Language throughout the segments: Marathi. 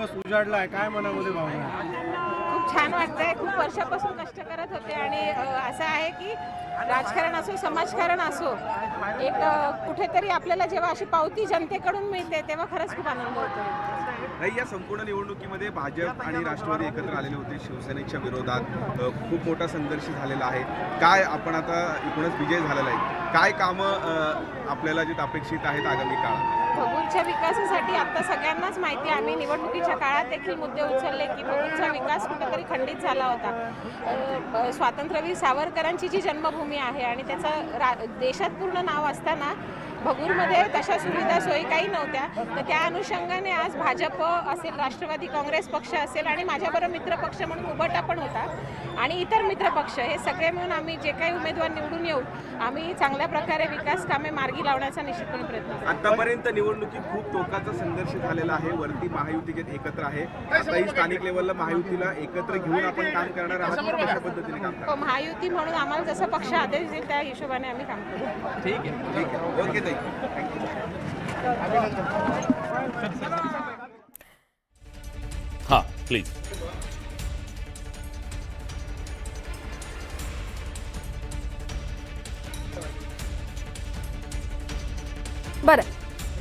दिवस उजाडलाय, काय मनामध्ये भावना आहे? खूप छान वाटतंय. खूप वर्षापासून कष्ट करत होते आणि असं आहे की राजकारण असो समाजकारण असो एक कुठेतरी आपल्याला जेव्हा अशी पावती जनतेकडून मिळते तेव्हा खरंच खूप आनंद होतो. नाही, या संपूर्ण निवडणुकीमध्ये भाजप आणि राष्ट्रवादी एकत्र आलेले होते शिवसेनेच्या विरोधात खूप मोठा संघर्ष झालेला आहे. काय आपण आता एकूणच विजय झालेला आहे, काय कामं आपल्याला जे अपेक्षित आहेत आगामी काळात? भगूरच्या विकासासाठी आता सगळ्यांनाच माहिती आहे. आम्ही निवडणुकीच्या काळात देखील मुद्दे उचलले की भगूरचा विकास कुठेतरी खंडित झाला होता. स्वातंत्र्यवीर सावरकरांची जी जन्मभूमी आहे आणि त्याचं देशात पूर्ण नाव असताना भगूरमध्ये तशा सुविधा सोयी काही नव्हत्या. तर त्या अनुषंगाने आज भाजप असेल, राष्ट्रवादी काँग्रेस पक्ष असेल आणि माझ्याबरोबर मित्रपक्ष म्हणून उभटा पण होता आणि इतर मित्रपक्ष हे सगळे मिळून आम्ही जे काही उमेदवार निवडून येऊ आम्ही चांगल्या प्रकारे विकास कामे मार्गी लावण्याचा निश्चितपणे प्रयत्न करू. आतापर्यंत निवडणुकीत खूप टोकाचा संघर्ष झालेला आहे. वरती महायुती एकत्र आहे, आताही स्थानिक लेवलला महायुतीला एकत्र घेऊन आपण काम करणार आहात. कशा पद्धतीने काम करणार? महायुती म्हणून आम्हाला जसं पक्ष आदेश देईल त्या हिशोबाने आम्ही काम करू. ठीक आहे, ओके ताई, थँक्यू. हाँ प्लीज. बरं,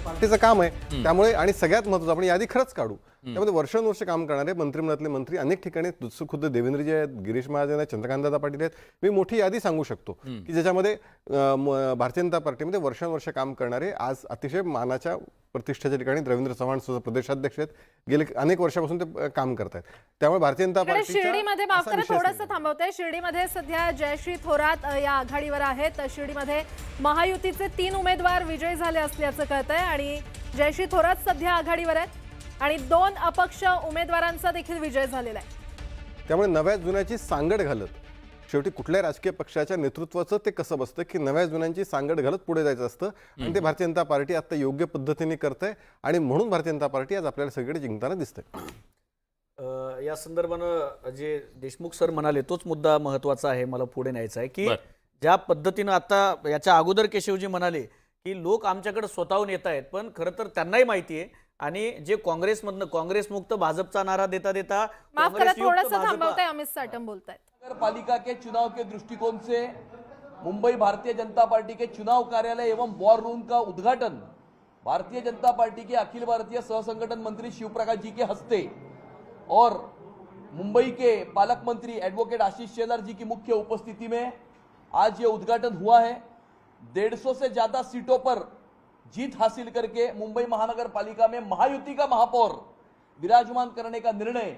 पार्टीचं काम आहे त्यामुळे आणि सगळ्यात महत्त्वाचं आपण यादी खरंच काढू. त्यामध्ये वर्षानुवर्ष काम करणारे मंत्रिमंडळातले मंत्री अनेक ठिकाणी खुद्द देवेंद्रजी आहेत, गिरीश महाजन आहेत, चंद्रकांतदादा पाटील आहेत. मी मोठी यादी सांगू शकतो की ज्याच्यामध्ये भारतीय जनता पार्टीमध्ये वर्षानुवर्ष काम करणारे आज अतिशय मानाच्या प्रतिष्ठेच्या ठिकाणी रवींद्र चव्हाण सुद्धा प्रदेशाध्यक्ष आहेत, गेले अनेक वर्षापासून ते काम करत आहेत. त्यामुळे भारतीय जनता पार्टी शिर्डीमध्ये माफ करा थोडंसं थांबवतंय. शिर्डीमध्ये सध्या जयश्री थोरात या आघाडीवर आहेत. शिर्डीमध्ये महायुतीचे 3 उमेदवार विजयी झाले असल्याचं कळतंय आणि जयश्री थोरात सध्या आघाडीवर आहेत आणि 2 अपक्ष उमेदवारांचा देखील विजय झालेला आहे. त्यामुळे नव्या जुन्याची सांगड घालत शेवटी कुठल्याही राजकीय पक्षाच्या नेतृत्वाचं ते कसं बसतं की नव्या जुन्यांची सांगड घालत पुढे जायचं असतं आणि ते भारतीय जनता पार्टी आता योग्य पद्धतीने करते आणि म्हणून भारतीय जनता पार्टी आज आपल्याला सगळीकडे जिंकताना दिसते. या संदर्भानं जे देशमुख सर म्हणाले तोच मुद्दा महत्त्वाचा आहे, मला पुढे न्यायचा आहे की ज्या पद्धतीनं आता याच्या अगोदर केशवजी म्हणाले की लोक आमच्याकडे स्वतःहून येत आहेत, पण खरं तर त्यांनाही माहिती आहे आणि जे काँग्रेसमधनं काँग्रेस मुक्त भाजपचा नारा देता देता माफ करा थोडंसं थांबवतंय. अमित साटम बोलतायत. नगर पालिका के चुनाव के दृष्टिकोण से मुंबई भारतीय जनता पार्टी के चुनाव कार्यालय एवं वॉर रूम का उद्घाटन भारतीय जनता पार्टी के अखिल भारतीय सहसंगठन मंत्री शिवप्रकाश जी के हस्ते और मुंबई के पालक मंत्री एडवोकेट आशीष शेलार जी की मुख्य उपस्थिति में आज ये उद्घाटन हुआ है. 150 से ज्यादा सीटों पर जीत हासिल करके मुंबई महानगर पालिका में महायुति का महापौर विराजमान करने का निर्णय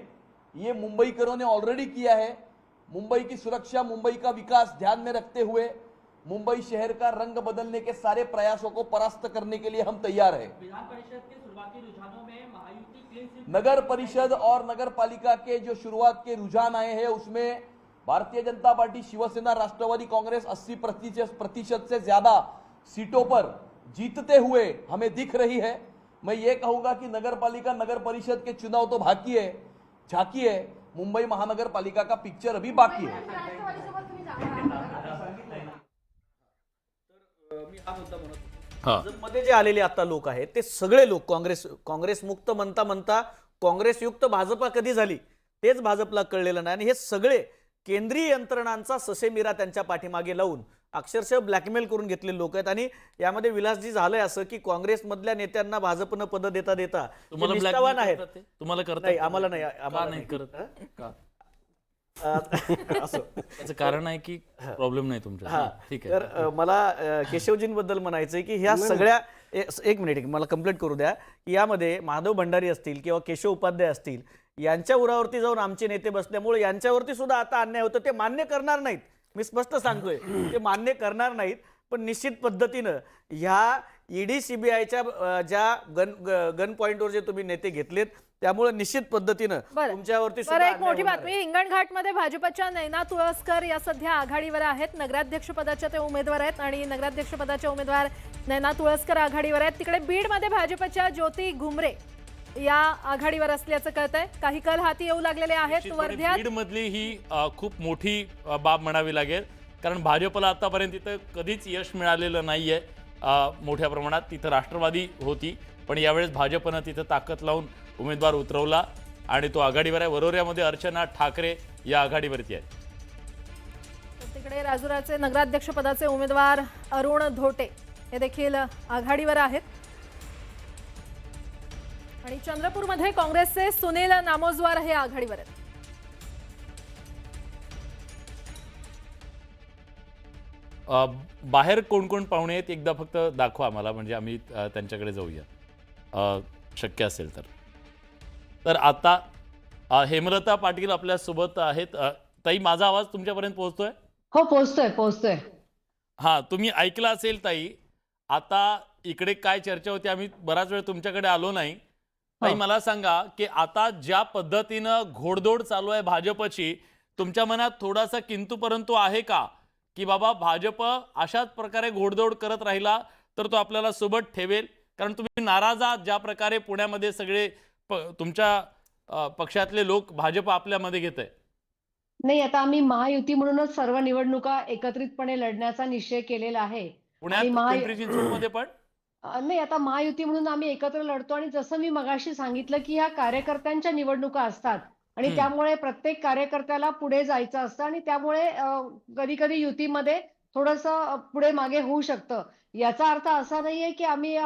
ये मुंबईकरों ने ऑलरेडी किया है. मुंबई की सुरक्षा, मुंबई का विकास ध्यान में रखते हुए मुंबई शहर का रंग बदलने के सारे प्रयासों को परास्त करने के लिए हम तैयार हैं. विधान परिषद के शुरुआती रुझानों में महायुति नगर परिषद और नगर पालिका के जो शुरुआत के रुझान आए हैं उसमें भारतीय जनता पार्टी, शिवसेना, राष्ट्रवादी कांग्रेस 80% से ज्यादा सीटों पर जीतते हुए हमें दिख रही है. मैं ये कहूंगा कि नगर पालिका, नगर परिषद के चुनाव तो बाकी है, झांकी है, मुंबई महानगर पालिका का पिक्चर अभी बाकी है. मध्ये जे आलेले आता लोक आहेत ते सगळे लोक काँग्रेस मुक्त म्हणता म्हणता काँग्रेस युक्त भाजपा कधी झाली तेच भाजपला कळलेलं नाही आणि हे सगळे केंद्रीय यंत्रणांचा ससेमिरा त्यांच्या पाठीमागे लावून अक्षरशः ब्लॅकमेल करून घेतलेले लोक आहेत. आणि यामध्ये विलासजी झालंय असं की काँग्रेसमधल्या नेत्यांना भाजपनं पद देता देता निष्ठावान आहेत. तुम्हाला करता नाही, आम्हाला नाही, आम्हाला नाही करत का? असं त्याचं कारण आहे की प्रॉब्लेम नाही तुमचा. ठीक आहे. तर मला केशवजींबद्दल म्हणायचंय की ह्या सगळ्या एक मिनिट मला कंप्लीट करू द्या की यामध्ये माधव भंडारी असतील किंवा केशव उपाध्याय असतील यांच्या उरावरती जाऊन आमचे नेते बसल्यामुळे यांच्यावरती सुद्धा आता अन्याय होतं. ते मान्य करणार नाहीत, मी स्पष्ट सांगतोय, ते मान्य करणार नाहीत. पण निश्चित पद्धतीनं ह्या ईडी सीबीआयच्या ज्या गन पॉइंटवर जे तुम्ही नेते घेतलेत त्यामुळे निश्चित पद्धतीनं तुमच्यावरती एक मोठी बातमी. हिंगणघाटमध्ये भाजपच्या नैना तुळसकर या सध्या आघाडीवर आहेत. नगराध्यक्ष पदाच्या ते उमेदवार आहेत आणि नगराध्यक्ष पदाच्या उमेदवार नैना तुळसकर आघाडीवर आहेत. तिकडे बीडमध्ये भाजपच्या ज्योती घुमरे या आघाडीवर असल्याचं कळतंय. काही कल हाती येऊ लागलेले आहेत. वर्ध्यात बीड मधली ही खूप मोठी बाब म्हणावी लागेल, कारण भाजपला आतापर्यंत तिथं कधीच यश मिळालेलं नाहीये मोठ्या प्रमाणात. तिथं राष्ट्रवादी होती पण यावेळेस भाजपनं तिथं ताकद लावून उमेदवार उतरवला आणि तो आघाडीवर आहे. वरोऱ्यामध्ये अर्चना ठाकरे या आघाडीवरती आहेत. तर तिकडे राजुराचे नगराध्यक्षपदाचे उमेदवार अरुण धोटे हे देखील आघाडीवर आहेत आणि चंद्रपूरमध्ये काँग्रेसचे सुनील नामोजवार हे आघाडीवर आहेत. बाहेर कोण कोण पाहुणे आहेत एकदा फक्त दाखवा आम्हाला, म्हणजे आम्ही त्यांच्याकडे जाऊया शक्य असेल तर. तर आता हेमलता पाटील आपल्या सोबत आहेत. ताई, माझा आवाज तुमच्यापर्यंत पोहोचतोय? हो, पोहोचतोय. हा, तुम्ही ऐकला असेल ताई. आता इकडे काय चर्चा होती, आम्ही बराच वेळ तुमच्याकडे आलो नाही. ताई, मला सांगा की आता ज्या पद्धतीनं घोडदौड चालू आहे भाजपची, तुमच्या मनात थोडासा किंतु परंतु आहे का की बाबा भाजप अशाच प्रकारे घोडदौड करत राहिला तर तो आपल्याला सोबत ठेवेल? कारण तुम्ही नाराज आहात ज्या प्रकारे पुण्यामध्ये सगळे तुमच्या पक्षातले लोक भाजप आपल्यामध्ये घेत आहे. नाही, आता आम्ही महायुती म्हणूनच सर्व निवडणुका एकत्रितपणे लढण्याचा निश्चय केलेला आहे. पुण्यात आणि पिंपरी चिंचवडमध्ये पण नाही, आता महायुती म्हणून आम्ही एकत्र लढतो आणि जसं मी मगाशी सांगितलं की ह्या कार्यकर्त्यांच्या निवडणुका असतात आणि त्यामुळे प्रत्येक कार्यकर्त्याला पुढे जायचं असतं आणि त्यामुळे कधी कधी युतीमध्ये थोडंसं पुढे मागे होऊ शकतं. याचा अर्थ असा नाहीये की आम्ही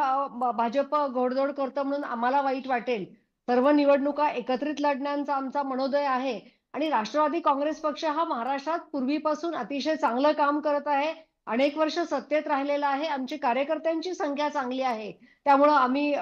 भाजप घोडदौड करतो म्हणून आम्हाला वाईट वाटेल. सर्व निवडणुका एकत्रित लढण्याचा आमचा मनोदय आहे आणि राष्ट्रवादी काँग्रेस पक्ष हा महाराष्ट्रात पूर्वीपासून अतिशय चांगलं काम करत आहे. अनेक वर्ष सत्तेत राहिलेला आहे. आमची कार्यकर्त्यांची संख्या चांगली आहे. त्यामुळं आम्ही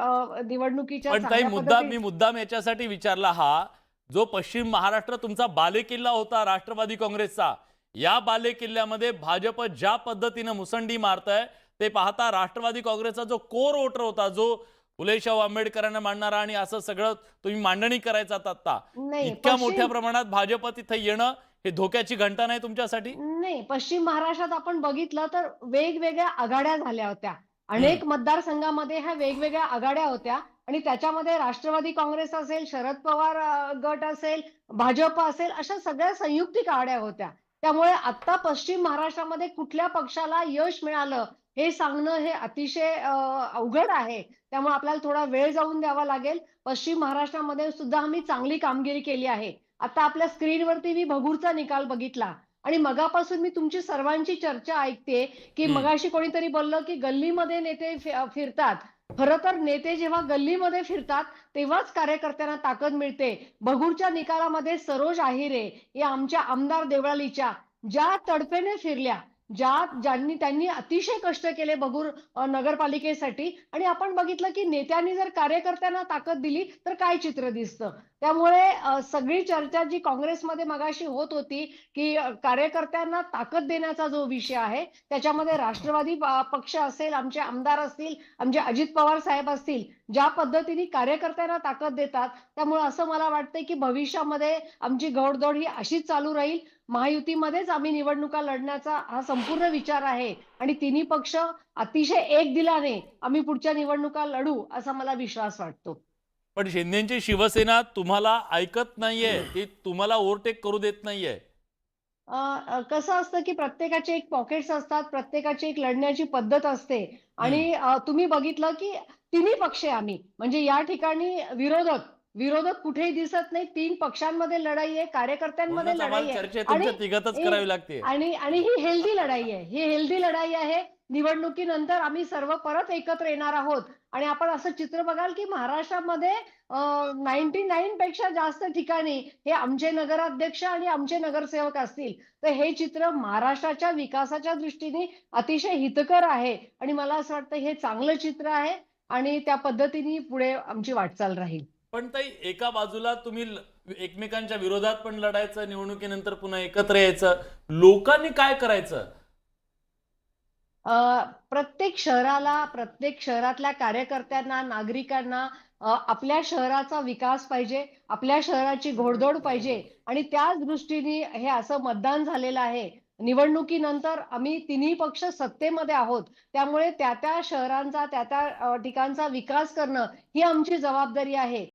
निवडणुकीच्या पण ताई, मी मुद्दाम याच्यासाठी विचारला, हा जो पश्चिम महाराष्ट्र तुमचा बालेकिल्ला होता राष्ट्रवादी काँग्रेसचा, या बालेकिल्ल्यामध्ये भाजप ज्या पद्धतीनं मुसंडी मारतंय ते पाहता राष्ट्रवादी काँग्रेसचा जो कोर वोटर होता, जो फुले शाहू आंबेडकरांना मांडणारा आणि असं सगळं तुम्ही मांडणी करायचा आता, इतक्या मोठ्या प्रमाणात भाजप तिथे येणं हे धोक्याची घंटा नाही तुमच्यासाठी? नाही, पश्चिम महाराष्ट्रात आपण बघितलं तर वेगवेगळ्या आघाड्या झाल्या होत्या. अनेक मतदारसंघामध्ये ह्या वेगवेगळ्या आघाड्या होत्या आणि त्याच्यामध्ये राष्ट्रवादी काँग्रेस असेल, शरद पवार गट असेल, भाजप असेल, अशा सगळ्या संयुक्तिक आघाड्या होत्या. त्यामुळे आता पश्चिम महाराष्ट्रामध्ये कुठल्या पक्षाला यश मिळालं हे सांगणं हे अतिशय अवघड आहे. त्यामुळे आपल्याला थोडा वेळ जाऊन द्यावा लागेल. पश्चिम महाराष्ट्रामध्ये सुद्धा आम्ही चांगली कामगिरी केली आहे. आता आपल्या स्क्रीनवरती मी भगूरचा निकाल बघितला आणि मगापासून मी तुमची सर्वांची चर्चा ऐकते की मगाशी कोणीतरी बोललं की गल्लीमध्ये नेते फिरतात. खरं तर नेते जेव्हा गल्लीमध्ये फिरतात तेव्हाच कार्यकर्त्यांना ताकद मिळते. भगूरच्या निकालामध्ये सरोज आहिरे या आमच्या आमदार देवळालीच्या ज्या तडफेने फिरल्या, त्यांनी अतिशय कष्ट केले भगूर नगरपालिकेसाठी आणि आपण बघितलं की नेत्यांनी जर कार्यकर्त्यांना ताकद दिली तर काय चित्र दिसतं. त्यामुळे सगळी चर्चा जी काँग्रेसमध्ये मगाशी होत होती की कार्यकर्त्यांना ताकद देण्याचा जो विषय आहे त्याच्यामध्ये राष्ट्रवादी पक्ष असेल, आमचे आमदार असतील, आमचे अजित पवार साहेब असतील, ज्या पद्धतीने कार्यकर्त्यांना ताकद देतात, त्यामुळे असं मला वाटतंय की भविष्यामध्ये आमची घोडदौड ही अशीच चालू राहील. महायुतीमध्येच आम्ही निवडणुका लढण्याचा हा संपूर्ण विचार आहे आणि तिन्ही पक्ष अतिशय एक दिलाने आम्ही पुढच्या निवडणुका लढू असा मला विश्वास वाटतो. पण शिंदेची शिवसेना तुम्हाला ऐकत नाहीये, ती तुम्हाला ओव्हरटेक करू देत नाहीये. कसं असतं की प्रत्येकाचे एक पॉकेट्स असतात, प्रत्येकाची एक लढण्याची पद्धत असते आणि तुम्ही बघितलं की तिन्ही पक्ष आम्ही म्हणजे या ठिकाणी विरोधक कुठेही दिसत नाही. तीन पक्षांमध्ये लढाई आहे, कार्यकर्त्यांमध्ये लढाई आहे आणि ही हेल्दी लढाई आहे. निवडणुकीनंतर आम्ही सर्व परत एकत्र येणार आहोत आणि आपण असं चित्र बघाल की महाराष्ट्रामध्ये 99 पेक्षा जास्त ठिकाणी हे आमचे नगराध्यक्ष आणि आमचे नगरसेवक असतील. तर हे चित्र महाराष्ट्राच्या विकासाच्या दृष्टीने अतिशय हितकर आहे आणि मला असं वाटतं हे चांगलं चित्र आहे आणि त्या पद्धतीने पुढे आमची वाटचाल राहील. पण ताई, एका बाजूला तुम्ही एकमेकांच्या विरोधात पण लढायचं, निवडणुकीनंतर पुन्हा एकत्र यायचं, लोकांनी काय करायचं? प्रत्येक शहरातल्या कार्यकर्त्यांना, नागरिकांना आपल्या शहराचा विकास पाहिजे, आपल्या शहराची घोडदौड पाहिजे आणि त्याच दृष्टीने हे असं मतदान झालेलं आहे. निवडणुकीनंतर आम्ही तिन्ही पक्ष सत्तेमध्ये आहोत, त्यामुळे त्या शहरांचा, त्या ठिकाणचा विकास करणं ही आमची जबाबदारी आहे.